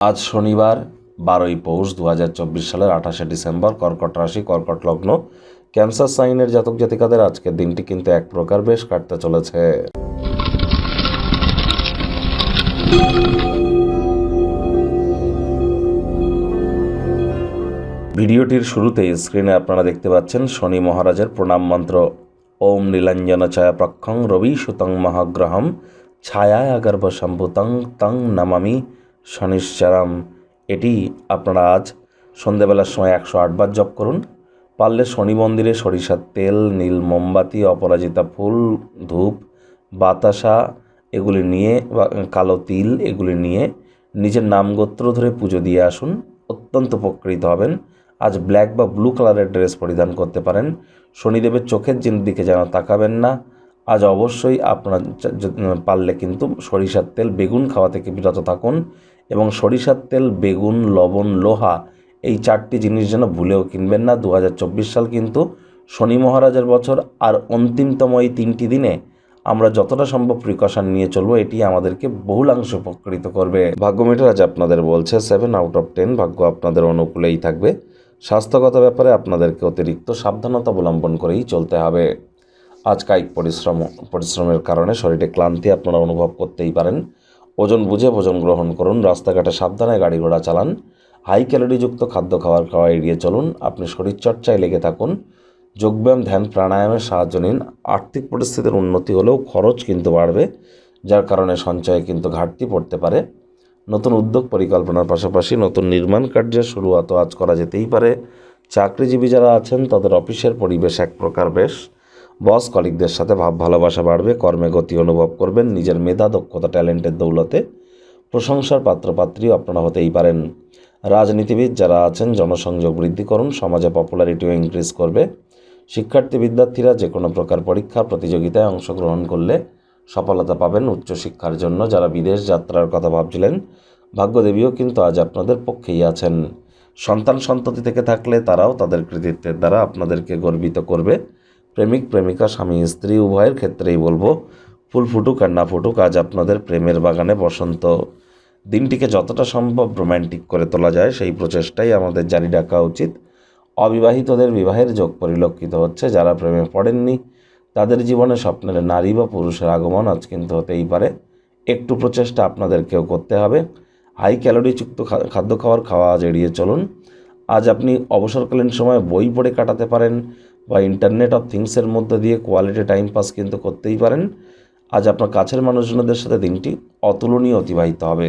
আজ শনিবার 12ই পৌষ 2024 সালের 28শে ডিসেম্বর। কর্কট রাশি, কর্কট লগ্ন, ক্যান্সার সাইনের জাতক জাতিকাদের আজকের দিনটি কিন্তু এক প্রকার বেশ কাটতে চলেছে। ভিডিওটির শুরুতেই স্ক্রিনে আপনারা দেখতে পাচ্ছেন শনি মহারাজের প্রণাম মন্ত্র। ওম নীলাঞ্জন ছায়া প্রক্ষং রবি সুতং মহাগ্রহম ছায়ায় আগর্ভ সম্ভুতং তং নমামি শনিশ্চরম। এটি আপনারা আজ সন্ধেবেলার সময় 108 বার জপ করুন। পারলে শনি মন্দিরে সরিষার তেল, নীল মোমবাতি, অপরাজিতা ফুল, ধূপ, বাতাসা এগুলি নিয়ে বা কালো তিল এগুলি নিয়ে নিজের নাম গোত্র ধরে পুজো দিয়ে আসুন, অত্যন্ত উপকৃত হবেন। আজ ব্ল্যাক বা ব্লু কালারের ড্রেস পরিধান করতে পারেন। শনিদেবের চোখের দিকে যেন তাকাবেন না। আজ অবশ্যই আপনারা পারলে কিন্তু সরিষার তেল, বেগুন খাওয়া থেকে বিরত থাকুন এবং সরিষার তেল, বেগুন, লবণ, লোহা এই 4টি জিনিস যেন ভুলেও কিনবেন না। 2024 সাল কিন্তু শনি মহারাজের বছর, আর অন্তিমতম এই 3টি দিনে আমরা যতটা সম্ভব প্রিকশন নিয়ে চলবো, এটি আমাদেরকে বহুলাংশে উপকৃত করবে। ভাগ্য মিটার আজ আপনাদের বলছে 7 আউট অফ 10, ভাগ্য আপনাদের অনুকূলেই থাকবে। স্বাস্থ্যগত ব্যাপারে আপনাদেরকে অতিরিক্ত সাবধানতা অবলম্বন করেই চলতে হবে। আজ কায়িক পরিশ্রমের কারণে শরীরে ক্লান্তি আপনারা অনুভব করতেই পারেন। ওজন বুঝে ভোজন গ্রহণ করুন। রাস্তাঘাটে সাবধানে গাড়ি ঘোড়া চালান। হাই ক্যালোরিযুক্ত খাদ্য খাওয়া এড়িয়ে চলুন। আপনি শরীরচর্চায় লেগে থাকুন। যোগব্যায়াম, ধ্যান, প্রাণায়ামের সাহায্য নিন। আর্থিক পরিস্থিতির উন্নতি হলেও খরচ কিন্তু বাড়বে, যার কারণে সঞ্চয়ে কিন্তু ঘাটতি পড়তে পারে। নতুন উদ্যোগ পরিকল্পনার পাশাপাশি নতুন নির্মাণ কার্যের শুরুয়াতও আজ করা যেতেই পারে। চাকরিজীবী যারা আছেন তাদের অফিসের পরিবেশ এক প্রকার বেশ। বস কলিগদের সাথে ভাব ভালোবাসা বাড়বে। কর্মে গতি অনুভব করবেন। নিজের মেধা, দক্ষতা, ট্যালেন্টের দৌলতে প্রশংসার পাত্রপাত্রীও আপনারা হতেই পারেন। রাজনীতিবিদ যারা আছেন জনসংযোগ বৃদ্ধি করুন। সমাজে পপুলারিটিও ইনক্রিজ করবে। শিক্ষার্থী বিদ্যার্থীরা যে কোনো প্রকার পরীক্ষা প্রতিযোগিতায় অংশগ্রহণ করলে সফলতা পাবেন। উচ্চশিক্ষার জন্য যারা বিদেশ যাত্রার কথা ভাবছিলেন, ভাগ্যদেবীও কিন্তু আজ আপনাদের পক্ষেই আছেন। সন্তান সন্ততি থেকে থাকলে তারাও তাদের কৃতিত্বের দ্বারা আপনাদেরকে গর্বিত করবে। প্রেমিক প্রেমিকা, স্বামী স্ত্রী উভয়ের ক্ষেত্রেই বলবো, ফুল ফুটুক আর না ফুটুক, আজ আপনাদের প্রেমের বাগানে বসন্ত। দিনটিকে যতটা সম্ভব রোম্যান্টিক করে তোলা যায় সেই প্রচেষ্টাই আমাদের জারি রাখা উচিত। অবিবাহিতদের বিবাহের যোগ পরিলক্ষিত হচ্ছে। যারা প্রেমে পড়েননি তাদের জীবনে স্বপ্নের নারী বা পুরুষের আগমন আজ কিন্তু হতেই পারে। একটু প্রচেষ্টা আপনাদেরকেও করতে হবে। হাই ক্যালোরিযুক্ত খাদ্য খাওয়া আজ এড়িয়ে চলুন। আজ আপনি অবসরকালীন সময় বই পড়ে কাটাতে পারেন বা ইন্টারনেট অফ থিংসের মধ্যে দিয়ে কোয়ালিটি টাইম পাস কিন্তু করতেই পারেন। আজ আপনার কাছের মানুষজনদের সাথে দিনটি অতুলনীয় অতিবাহিত হবে।